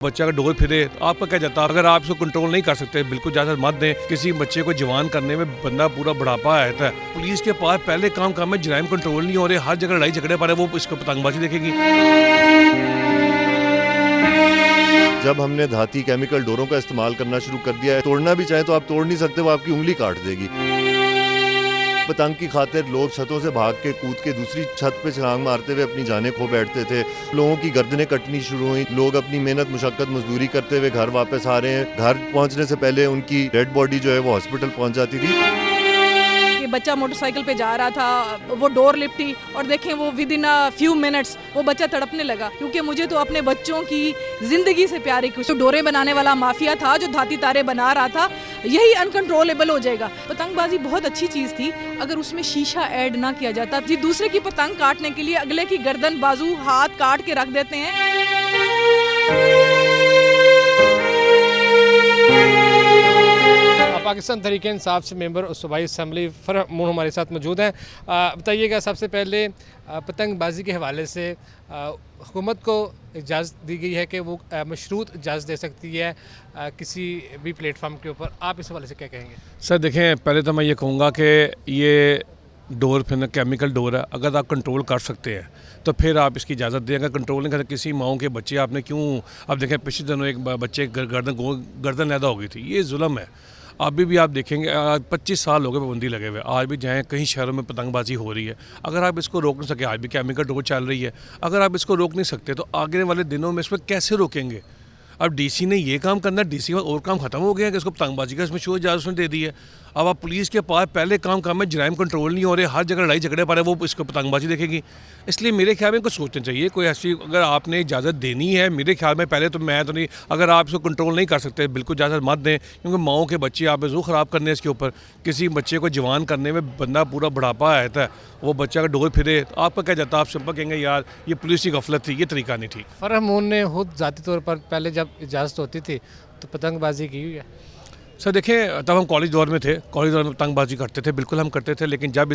बच्चा का डोर फिरे तो आपका क्या जाता है। अगर आप इसको कंट्रोल नहीं कर सकते बिल्कुल इजाजत मत दें। किसी बच्चे को जवान करने में बंदा पूरा बुढ़ापा आता है। पुलिस के पास पहले काम है, जराइम कंट्रोल नहीं हो रहे, हर जगह लड़ाई झगड़े पर है, वो इसको पतंगबाजी देखेगी। जब हमने धाती केमिकल डोरों का इस्तेमाल करना शुरू कर दिया है, तोड़ना भी चाहे तो आप तोड़ नहीं सकते, वो आपकी उंगली काट देगी। पतंग की खातिर लोग छतों से भाग के कूद के दूसरी छत पे छलांग मारते हुए अपनी जानें खो बैठते थे। लोगों की गर्दनें कटनी शुरू हुई। लोग अपनी मेहनत मुशक्कत मजदूरी करते हुए घर वापस आ रहे हैं। घर पहुंचने से पहले उनकी डेड बॉडी जो है वो हॉस्पिटल पहुंच जाती थी। कि बच्चा मोटरसाइकिल पे जा रहा था, वो डोर लिपटी और देखें वो with in a few minutes वो बच्चा तड़पने लगा। क्योंकि मुझे तो अपने बच्चों की ज़िंदगी से प्यार है। कुछ डोरे बनाने वाला माफिया था जो धाती तारे बना रहा था, यही अनकंट्रोलेबल हो जाएगा। पतंगबाजी बहुत अच्छी चीज़ थी अगर उसमें शीशा ऐड ना किया जाता। जी दूसरे की पतंग काटने के लिए अगले की गर्दन, बाजू, हाथ काट के रख देते हैं। पाकिस्तान तहरीक इंसाफ से मेंबर सूबाई असम्बली फरह मून हमारे साथ मौजूद हैं। बताइएगा, सबसे पहले पतंगबाजी के हवाले से हुकूमत को इजाज़त दी गई है कि वो मशरूत इजाज़त दे सकती है किसी भी प्लेटफार्म के ऊपर, आप इस हवाले से क्या कहेंगे? सर देखें, पहले तो मैं ये कहूँगा कि ये डोर फिर केमिकल डोर है, अगर आप कंट्रोल कर सकते हैं तो फिर आप इसकी इजाज़त दें। अगर कंट्रोल नहीं करते, किसी माओ के बच्चे आपने क्यों, अब देखें पिछले दिनों एक बच्चे गर्दन लैदा हो गई थी, ये जुल्म है। अभी भी आप देखेंगे 25 साल हो गए पाबंदी लगे हुए, आज भी जाएँ कहीं शहरों में पतंगबाजी हो रही है। अगर आप इसको रोक नहीं सके, आज भी केमिकल डोर चल रही है, अगर आप इसको रोक नहीं सकते तो आगे वाले दिनों में इस पर कैसे रोकेंगे? अब डीसी ने ये काम करना, डीसी का और काम खत्म हो गया कि इसको पतंगबाजी का इसमें शो इजाज़त उसने दे दी है। अब आप पुलिस के पास पहले काम है, जराइम कंट्रोल नहीं हो रहे, हर जगह लड़ाई झगड़े पर है, वो इसको पतंगबाजी देखेगी। इसलिए मेरे ख्याल में कुछ सोचना चाहिए। कोई ऐसी अगर आपने इजाज़त देनी है, मेरे ख्याल में पहले तो मैं तो नहीं, अगर आप इसको कंट्रोल नहीं कर सकते बिल्कुल इजाज़त मत दें। क्योंकि माओ के बच्चे आप ज़रूर ख़राब करने इसके ऊपर। किसी बच्चे को जवान करने में बंदा पूरा बुढ़ापा आता है, वो बच्चा का डोर फिरे तो आपका क्या जाता है। आप सिंपल कहेंगे यार ये पुलिस की गफलत थी, ये तरीका नहीं ठीक। फरह मून ने खुद ज़ाती तौर पर पहले जब इजाज़त होती थी तो पतंगबाजी की हुई है। सर देखें, तब हम कॉलेज दौर में थे, कॉलेज दौर में पतंगबाजी करते थे, बिल्कुल हम करते थे। लेकिन जब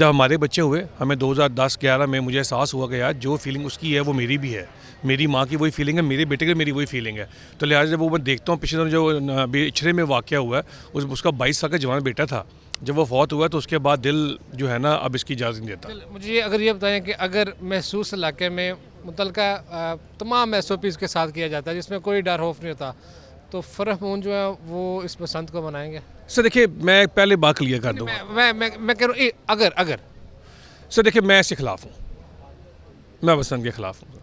हमारे बच्चे हुए, हमें 2010-11 में मुझे एहसास हुआ कि यार जो फीलिंग उसकी है वो मेरी भी है, मेरी माँ की वही फीलिंग है, मेरे बेटे की मेरी वही फीलिंग है। तो लिहाजा जब वो मैं देखता हूँ, पिछले दिनों जो अभी इचरे में वाक़या हुआ है, उसका 22 साल का जवान बेटा था, जब वो फौत हुआ तो उसके बाद दिल जो है ना अब इसकी इजाज़त नहीं देता। मुझे अगर ये बताएं कि अगर महसूस इलाके में मुतलका तमाम SOPs के साथ किया जाता है जिसमें कोई डर खौफ नहीं होता, तो फरह मून जो है वो इस बसंत को मनाएंगे? सर देखिए, मैं पहले बात क्लियर कर दूँ, मैं कह रहा हूँ अगर सर देखिए, मैं इसके ख़िलाफ़ हूँ, मैं बसंत के ख़िलाफ़ हूँ।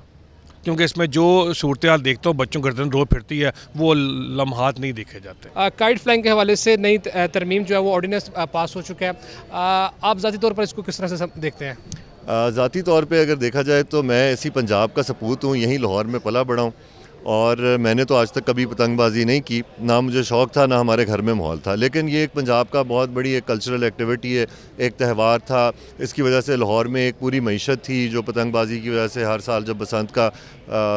क्योंकि इसमें जो सूरत हाल देखता हूँ, बच्चों गर्दन रो फिरती है, वो लम्हात नहीं देखे जाते। काइट फ्लाइंग के हवाले से नई तरमीम जो है वो ऑर्डिनेंस पास हो चुका है। आप ज़ाती तौर पर इसको किस तरह से देखते हैं? ज़ाती तौर पे अगर देखा जाए तो मैं इसी पंजाब का सपूत हूँ, यहीं लाहौर में पला बड़ा हूँ और मैंने तो आज तक कभी पतंगबाजी नहीं की, ना मुझे शौक़ था, ना हमारे घर में माहौल था। लेकिन ये एक पंजाब का बहुत बड़ी एक कल्चरल एक्टिविटी है, एक त्यौहार था। इसकी वजह से लाहौर में एक पूरी मईशत थी जो पतंगबाजी की वजह से हर साल जब बसंत का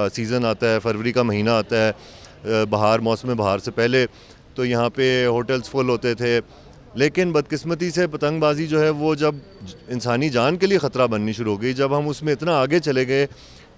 सीज़न आता है, फरवरी का महीना आता है, बहार, मौसम बहार से पहले, तो यहाँ पे होटल्स फुल होते थे। लेकिन बदकिस्मती से पतंगबाजी जो है वो जब इंसानी जान के लिए ख़तरा बननी शुरू हो गई, जब हम उसमें इतना आगे चले गए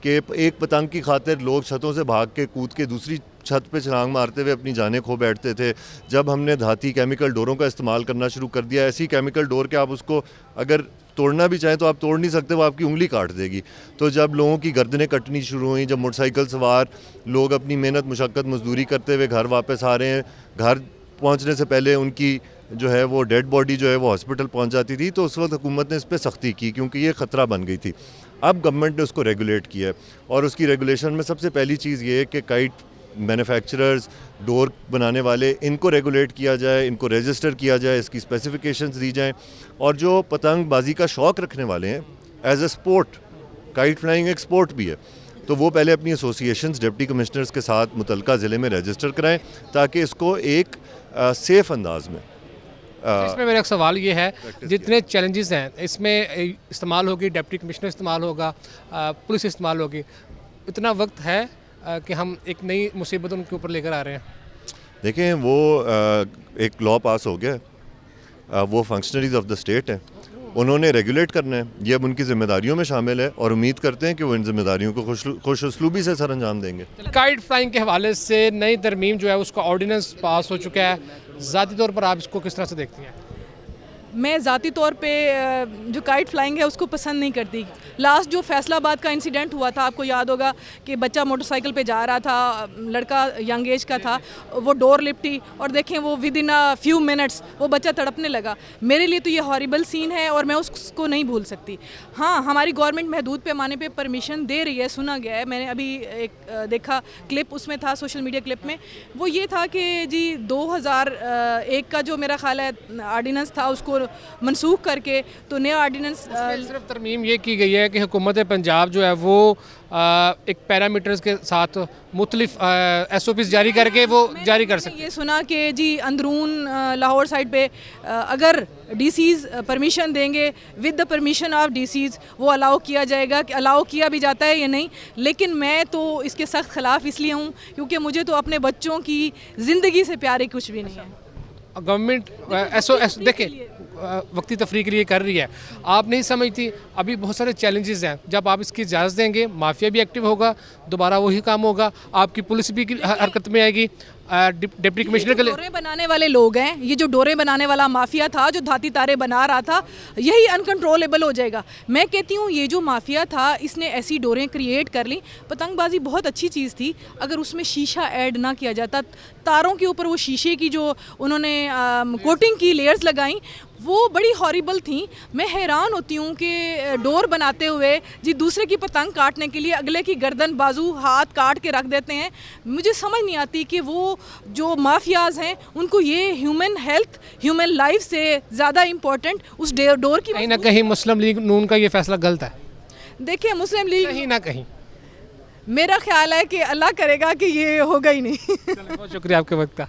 कि एक पतंग की खातिर लोग छतों से भाग के कूद के दूसरी छत पे छलांग मारते हुए अपनी जानें खो बैठते थे। जब हमने धाती केमिकल डोरों का इस्तेमाल करना शुरू कर दिया, ऐसी केमिकल डोर के आप उसको अगर तोड़ना भी चाहें तो आप तोड़ नहीं सकते, वो आपकी उंगली काट देगी। तो जब लोगों की गर्दनें कटनी शुरू हुई, जब मोटरसाइकिल सवार लोग अपनी मेहनत मुशक्कत मजदूरी करते हुए घर वापस आ रहे हैं, घर पहुँचने से पहले उनकी जो है वो डेड बॉडी जो है वो हॉस्पिटल पहुंच जाती थी, तो उस वक्त हुकूमत ने इस पर सख्ती की क्योंकि ये ख़तरा बन गई थी। अब गवर्नमेंट ने उसको रेगुलेट किया है और उसकी रेगुलेशन में सबसे पहली चीज़ ये है कि काइट मैन्युफैक्चरर्स, डोर बनाने वाले, इनको रेगुलेट किया जाए, इनको रजिस्टर किया जाए, इसकी स्पेसिफिकेशंस दी जाएँ। और जो पतंगबाजी का शौक़ रखने वाले हैं, as a sport, kite flying एक स्पोर्ट भी है, तो वो पहले अपनी एसोसिएशंस डिप्टी कमिश्नर्स के साथ मुतलका ज़िले में रजिस्टर कराएँ ताकि इसको एक सेफ़ अंदाज में। इसमें मेरा एक सवाल ये है, जितने चैलेंजेस हैं इसमें इस्तेमाल होगी, डिप्टी कमिश्नर इस्तेमाल होगा, पुलिस इस्तेमाल होगी, इतना वक्त है कि हम एक नई मुसीबत उनके ऊपर लेकर आ रहे हैं? देखें, वो एक लॉ पास हो गया, वो फंक्शनरीज ऑफ द स्टेट हैं उन्होंने रेगुलेट करना है, ये अब उनकी जिम्मेदारियों में शामिल है और उम्मीद करते हैं कि वो इन जिम्मेदारियों को खुश उसलूबी से सर अंजाम देंगे। काइट फ्लाइंग के हवाले से नई तरमीम जो है उसका ऑर्डिनेंस पास हो चुका है, ज़ाती तौर पर आप इसको किस तरह से देखती हैं? मैं ज़ाती तौर पे जो काइट फ्लाइंग है उसको पसंद नहीं करती। लास्ट जो फैसलाबाद का इंसिडेंट हुआ था, आपको याद होगा कि बच्चा मोटरसाइकिल पे जा रहा था, लड़का यंग एज का था, वो डोर लिपटी और देखें वो with in a few minutes वो बच्चा तड़पने लगा। मेरे लिए तो ये हॉरिबल सीन है और मैं उसको नहीं भूल सकती। हाँ, हमारी गवर्नमेंट महदूद पैमाने पे परमिशन दे रही है, सुना गया है। मैंने अभी एक देखा क्लिप, उसमें था सोशल मीडिया क्लिप में, वो ये था कि जी 2001 का जो मेरा ख्याल है आर्डिनेंस था उसको मनसूख करके तो नया ऑर्डिनेंस सिर्फ तरमीम ये की गई है कि हुकूमत पंजाब जो है वो एक पैरामीटर्स के साथ मुख्तलिफ SOPs जारी करके वो जारी कर सकते हैं। ये सुना कि जी अंदरून लाहौर साइड पे अगर DCs परमिशन देंगे, with the permission of DCs वो अलाउ किया जाएगा, कि अलाउ किया भी जाता है या नहीं। लेकिन मैं तो इसके सख्त खिलाफ इसलिए हूँ क्योंकि मुझे तो अपने बच्चों की ज़िंदगी से प्यारे कुछ भी नहीं है। गवर्नमेंट देखिए वक्ती तफरीक के लिए कर रही है, आप नहीं समझती अभी बहुत सारे चैलेंजेस हैं। जब आप इसकी इजाज़त देंगे माफिया भी एक्टिव होगा, दोबारा वही काम होगा, आपकी पुलिस भी हरकत में आएगी। डिप्टी कमिश्नर के लिए डोरे बनाने वाले लोग हैं, ये जो डोरे बनाने वाला माफिया था जो धाती तारे बना रहा था, यही अनकंट्रोलेबल हो जाएगा। मैं कहती हूँ ये जो माफिया था इसने ऐसी डोरें क्रिएट कर ली। पतंगबाजी बहुत अच्छी चीज़ थी, अगर उसमें शीशा ऐड ना किया जाता, तारों के ऊपर वो शीशे की जो उन्होंने कोटिंग की लेयर्स लगाई वो बड़ी हॉरिबल थी। मैं हैरान होती हूँ कि डोर बनाते हुए जी दूसरे की पतंग काटने के लिए अगले की गर्दन बाजू हाथ काट के रख देते हैं। मुझे समझ नहीं आती कि वो जो माफियाज हैं उनको ये ह्यूमन हेल्थ, ह्यूमन लाइफ से ज़्यादा इम्पोर्टेंट उस डोर की। कहीं ना कहीं मुस्लिम लीग नून का ये फैसला गलत है। देखिए मुस्लिम लीग कहीं ना कहीं मेरा ख्याल है कि अल्लाह करेगा कि ये होगा ही नहीं। बहुत शुक्रिया आपके वक्त का।